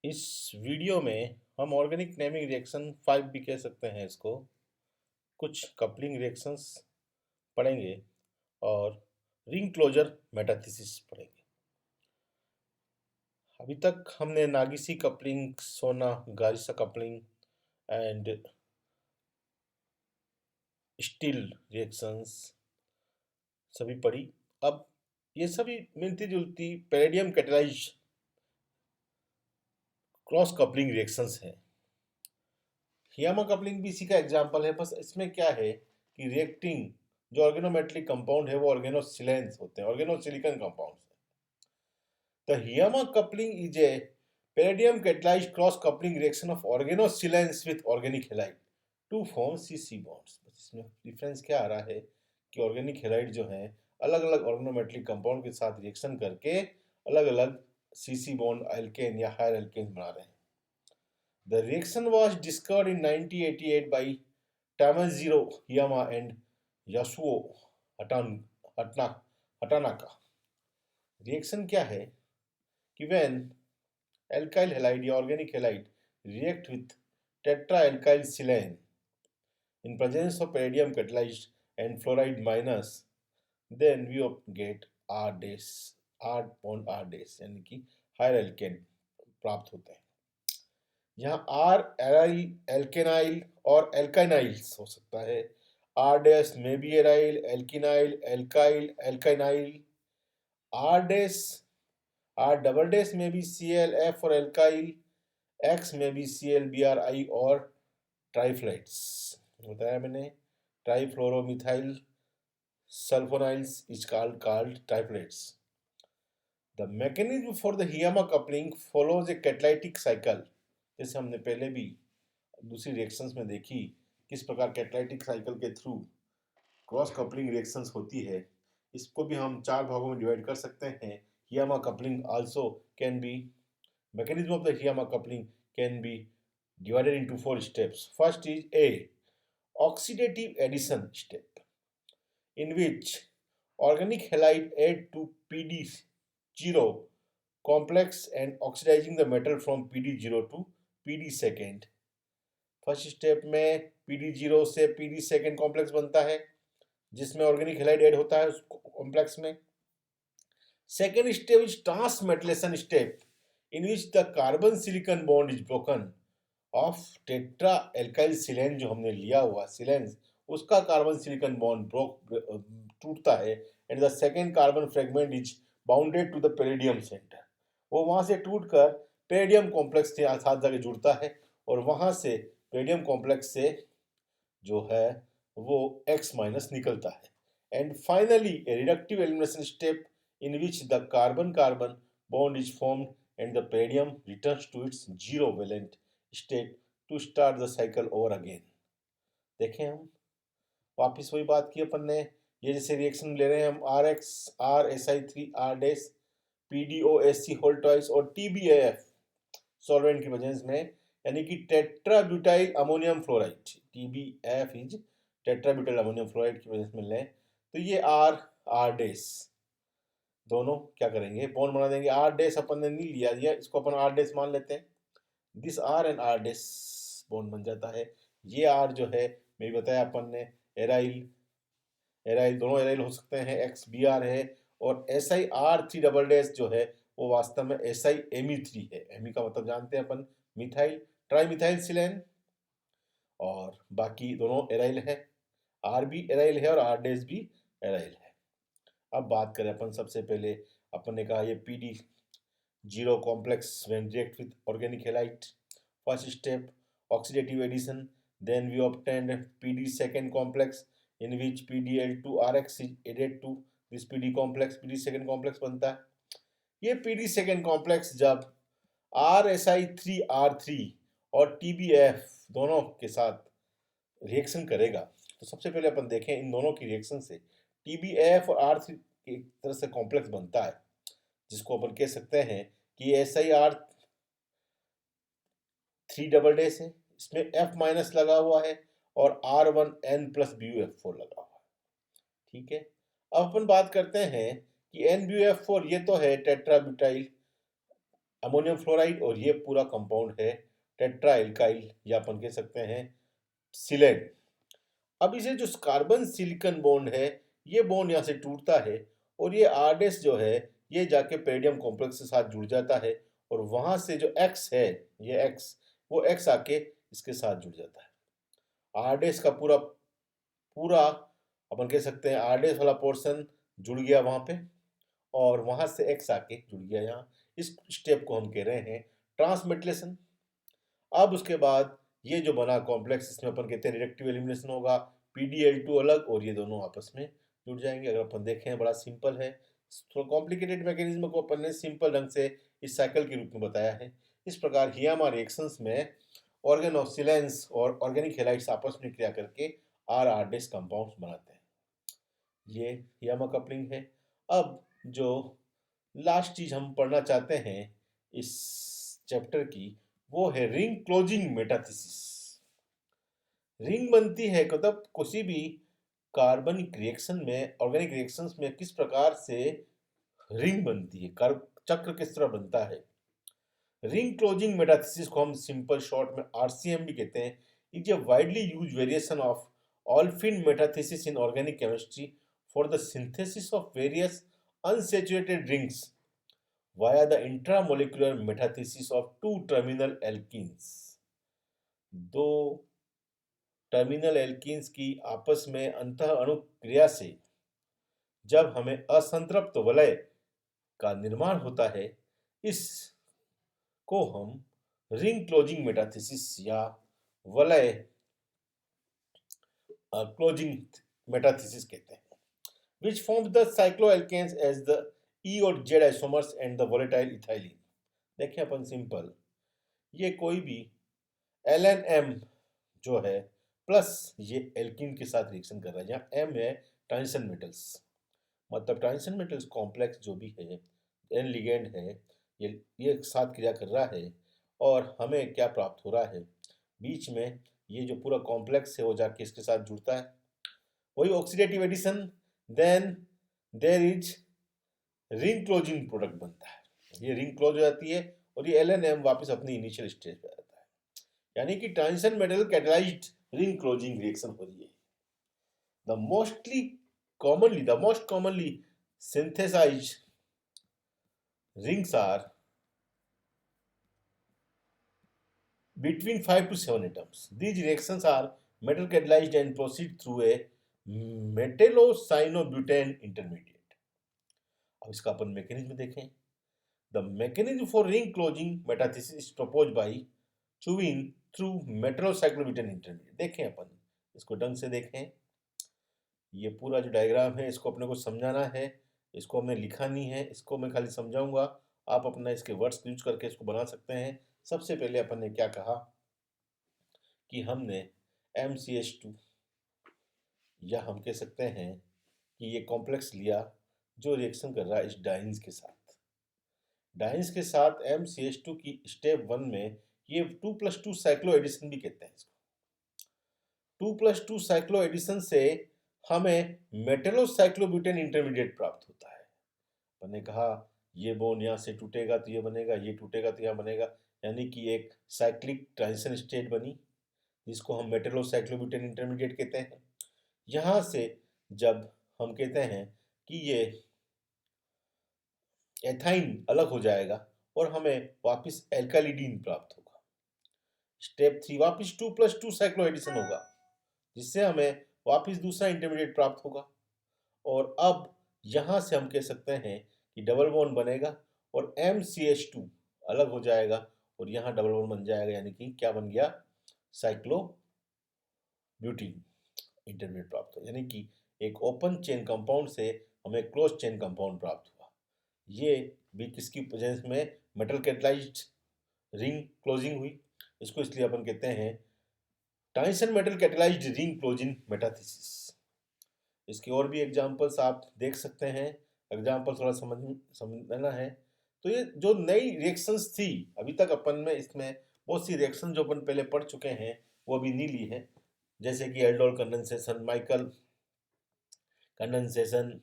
इस वीडियो में हम ऑर्गेनिक नेमिंग रिएक्शन 5 भी कह सकते हैं इसको, कुछ कपलिंग रिएक्शंस पढ़ेंगे और रिंग क्लोजर मेटाथीसिस पढ़ेंगे। अभी तक हमने नागिसी कपलिंग, सोना गारिसा कपलिंग एंड स्टील रिएक्शंस सभी पढ़ी। अब ये सभी मिलती जुलती palladium catalysed cross coupling reactions हैं। हियामा कपलिंग भी इसी का एग्जाम्पल है, बस इसमें क्या है कि रिएक्टिंग जो ऑर्गेनोमेटेलिक कंपाउंड है वो ऑर्गेनोसिलेंस होते हैं, ऑर्गेनोसिलिकन कंपाउंड्स हैं। The Hiyama coupling is a palladium catalyzed cross coupling reaction of organosilanes with organic halide to form CC bonds। बस इसमें डिफरेंस क्या आ रहा है कि ऑर्गेनिक हेलाइड जो हैं अलग अलग ऑर्गेनोमेटेलिक कंपाउंड के साथ रिएक्शन करके अलग अलग सीसी बॉन्ड एल्केन या हायर एल्केन बना रहे हैं। The reaction was discovered in 1988 by Tamaziro Hiyama and Yasuo Hatanaka। Reaction क्या है कि when alkyl halide या organic halide react with tetraalkyl silane in presence of palladium catalyzed and fluoride minus, then we get R dash, R bond R dash यानी कि higher alkene प्राप्त होते हैं। यहाँ R एराइल, एल्केनाइल और एल्काइनाइल्स हो सकता है। R डैश में भी aryl, alkenyl, alkyl, alkynyl. R dash, R double dash में भी Cl, F और एल्काइल। X में भी Cl, Bri और ट्राइफ्लाइट्स बताया मैंने। ट्राइफ्लोरोमिथाइल सल्फोनाइल्स is called triplettes। The mechanism for the Hiyama coupling follows a catalytic cycle। जैसे हमने पहले भी दूसरी रिएक्शंस में देखी किस प्रकार कैटालिटिक साइकिल के थ्रू क्रॉस कपलिंग रिएक्शंस होती है। इसको भी हम चार भागों में डिवाइड कर सकते हैं। Hiyama coupling also can be, mechanism of the Hiyama coupling can be divided into 4 steps। First is A, oxidative addition step, in which organic halide add to PD0 complex and oxidizing the metal from PD0 to PD second। First step में PD0 से PD second complex बनता है जिसमें organic halide add होता है उस complex में। Second step is transmetalation step, in which the carbon silicon bond is broken of tetra alkyl silane जो हमने लिया हुआ सिलेंस उसका कार्बन सिलिकॉन बॉन्ड टूटता है and the second carbon fragment is bounded to the palladium centre. वो वहां से टूटकर पेरिडियम कॉम्प्लेक्स के साथ जाके जुड़ता है और वहां से पेरिडियम कॉम्प्लेक्स से जो है वो X माइनस निकलता है। And finally A reductive elimination step in which the carbon-carbon bond is formed and the palladium returns to its zero valent state to start the cycle over again। देखें हम वापिस वही बात की अपन ने, ये जैसे रिएक्शन ले रहे हैं हम RX, RSI3, R dash, PDOSC whole twice और TBAF सॉल्वेंट की प्रेजेंस में, यानी कि tetrabutyl ammonium fluoride, TBAF is tetrabutyl ammonium fluoride की प्रेजेंस में लें तो ये R डैश दोनों क्या करेंगे बॉन्ड बना देंगे। R डैश अपन ने नहीं लिया, इसको अपन R डैश मान लेते हैं। This R and R dash bond बन जाता है। ये R जो है मैं बताया अपन ने एराइल, एराइल दोनों एराइल हो सकते हैं, XBr है और SiR3 डबल डैश जो है वो वास्तव में SiMe3 है। Me का मतलब जानते हैं अपन, मिथाइल ट्राइमिथाइल सिलेन, और बाकी दोनों एराइल है। R भी एराइल है और R डैश भी एराइल है। अब बात करें अपन सबसे पहले अपन ने कहा ये PD0 complex when react with organic halide, first step oxidative addition, then we obtained PD second complex in which PDL2RX is added to this PD complex, PD second complex बनता है। ये PD second complex जब RSI3R3 और TBF दोनों के साथ reaction करेगा तो सबसे पहले अपन देखें इन दोनों की रिएक्शन से TBF और R3 एक तरह से कॉम्प्लेक्स बनता है जिसको अपन कह सकते हैं कि SiR3 डबल डैश है, इसमें F माइनस लगा हुआ है और R1N प्लस BuF4 लगा हुआ है। ठीक है, अब अपन बात करते हैं कि NBuF4 ये तो है टेट्राब्यूटाइल अमोनियम फ्लोराइड, और ये पूरा कंपाउंड है टेट्रा एल्काइल, या अपन कह सकते हैं सिलेन। अब इसे जो कार्बन सिलिकॉन बॉन्ड है, ये बॉन्ड यहाँ से टूटता है और ये आरडेस जो है ये जाके पेरिडियम कॉम्प्लेक्स के साथ जुड़ जाता है, और वहां से जो एक्स है, ये एक्स, वो एक्स आके इसके साथ जुड़ जाता है। आरडेस का पूरा पूरा अपन कह सकते हैं आरडेस वाला पोर्शन जुड़ गया वहां पे, और वहां से एक्स आके जुड़ गया यहाँ। इस स्टेप को हम कह रहे हैं ट्रांसमेटिलेशन। अब उसके बाद ये जो बना कॉम्प्लेक्स, इसमें अपन कहते हैं रिडक्टिव एलिमिनेशन होगा, PdL2 अलग और ये दोनों आपस में जुड़ जाएंगे। अगर अपन देखें बड़ा सिंपल है, थोड़ा कॉम्प्लिकेटेड मैकेनिज्म को अपन ने सिंपल ढंग से इस साइकिल के रूप में बताया है। इस प्रकार हियामा रिएक्शंस में ऑर्गेनोसिलेंस और ऑर्गेनिक हैलाइड्स आपस में क्रिया करके आर-आरडेस कंपाउंड्स बनाते हैं। ये हियामा कपलिंग है। अब जो लास्ट चीज हम पढ़ना चाहते हैं इस चैप्टर की, वो है रिंग क्लोजिंग मेटाथीसिस। रिंग बनती है मतलब किसी भी कार्बनिक रिएक्शन में, ऑर्गेनिक रिएक्शंस में किस प्रकार से रिंग बनती है, चक्र किस तरह बनता है। रिंग क्लोजिंग मेटाथीसिस को हम सिंपल शॉर्ट में RCM भी कहते हैं। It is a widely used variation of olefin metathesis in organic chemistry for the synthesis of various unsaturated rings via the intramolecular metathesis of two terminal alkenes। दो terminal alkenes की आपस में अंतः अणु क्रिया से जब हमें असंतृप्त वलय का निर्माण होता है, इस को हम रिंग क्लोजिंग मेटाथीसिस या वलय क्लोजिंग मेटाथीसिस कहते हैं, which forms the cycloalkanes as the E और Z isomers and the volatile ethylene। देखिए अपन सिंपल, ये कोई भी LNM जो है प्लस ये एल्कीन के साथ रिएक्शन कर रहा है, जहाँ M है ट्रांजिशन मेटल्स, मतलब ट्रांजिशन मेटल्स कॉम्प्लेक्स जो भी है, N लिगेंड है, ये साथ क्रिया कर रहा है, और हमें क्या प्राप्त हो रहा है, बीच में ये जो पूरा कॉम्प्लेक्स है वो जाके इसके साथ जुड़ता है, वही oxidative addition, then there is ring closing product बनता है, ये रिंग क्लोज हो जाती है और ये LNM वापस अपनी इनिशियल स्टेज पे आता है, यानी कि transition metal catalysed ring closing reaction हो रही है। The most commonly synthesized rings are between 5 to 7 atoms. These reactions are metal catalyzed and proceed through a metallocyano-butane intermediate। अब इसका अपन मैकेनिज्म देखें। The mechanism for ring closing metathesis is proposed by Chuvin through metallocyclobutane intermediate। देखें अपन इसको ढंग से देखें, ये पूरा जो डायग्राम है इसको अपने को समझाना है, इसको हमने लिखा नहीं है, इसको मैं खाली समझाऊंगा, आप अपना इसके वर्ड्स यूज करके इसको बना सकते हैं। सबसे पहले अपन ने क्या कहा कि हमने MCH2, या हम कह सकते हैं कि ये कॉम्प्लेक्स लिया जो रिएक्शन कर रहा है इस डाइन्स के साथ। डाइन्स के साथ MCH2 की स्टेप 1 में ये 2+2 साइक्लो एडिशन भी कहते हैं इसको। 2+2 साइक्लो एडिशन से हमें मेटेलोसाइक्लोब्यूटेन इंटरमीडिएट प्राप्त होता है। अपन ने कहा ये बॉन्ड यहाँ से टूटेगा तो ये बनेगा, ये टूटेगा तो यहाँ बनेगा, यानी कि एक साइक्लिक ट्रांजिशन स्टेट बनी जिसको हम मेटेलोसाइक्लोब्यूटेन इंटरमीडिएट कहते हैं। यहाँ से जब हम कहते हैं कि ये एथाइन अलग हो जाएगा और हमें वापस एल्कालिडीन प्राप्त होगा। स्टेप 3 वापस 2+2 साइक्लो एडिशन होगा जिससे हमें वापस दूसरा इंटरमीडिएट प्राप्त होगा, और अब यहाँ से हम कह सकते हैं कि डबल बॉन्ड बनेगा और MCH2 अलग हो जाएगा और यहाँ डबल बॉन्ड बन जाएगा, यानी कि क्या बन गया, साइक्लोब्यूटीन इंटरमीडिएट प्राप्त हो, यानी कि एक ओपन चेन कंपाउंड से हमें क्लोज चेन कंपाउंड प्राप्त हुआ। ये भी किसकी प्रेजेंस में, मेटल कैटलाइज्ड रिंग क्लोजिंग हुई, इसको इसलिए अपन कहते हैं transition metal catalysed ring closing metathesis. इसके और भी एग्जांपल्स आप देख सकते हैं, एग्जांपल थोड़ा समझना है तो ये जो नई रिएक्शंस थी अभी तक अपन में, इसमें बहुत सी रिएक्शन जो अपन पहले पढ़ चुके हैं वो अभी नहीं ली है, जैसे कि एल्डोल कंडेंसेशन, माइकल कंडेंसेशन,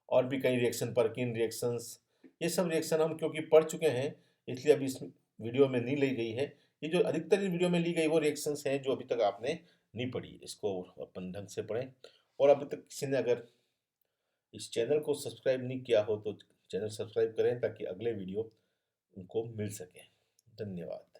और भी कई रिएक्शन, परकिन रिएक्शंस, ये सब रिएक्शन हम क्योंकि पढ़ चुके हैं इसलिए अभी इस वीडियो में नहीं ली गई है। ये जो अधिकतर इस वीडियो में ली गई वो रिएक्शंस हैं जो अभी तक आपने नहीं पढ़ी, इसको अपन ढंग से पढ़ें। और अभी तक किसी ने अगर इस चैनल को सब्सक्राइब नहीं किया हो तो चैनल सब्सक्राइब करें ताकि अगले वीडियो उनको मिल सके। धन्यवाद।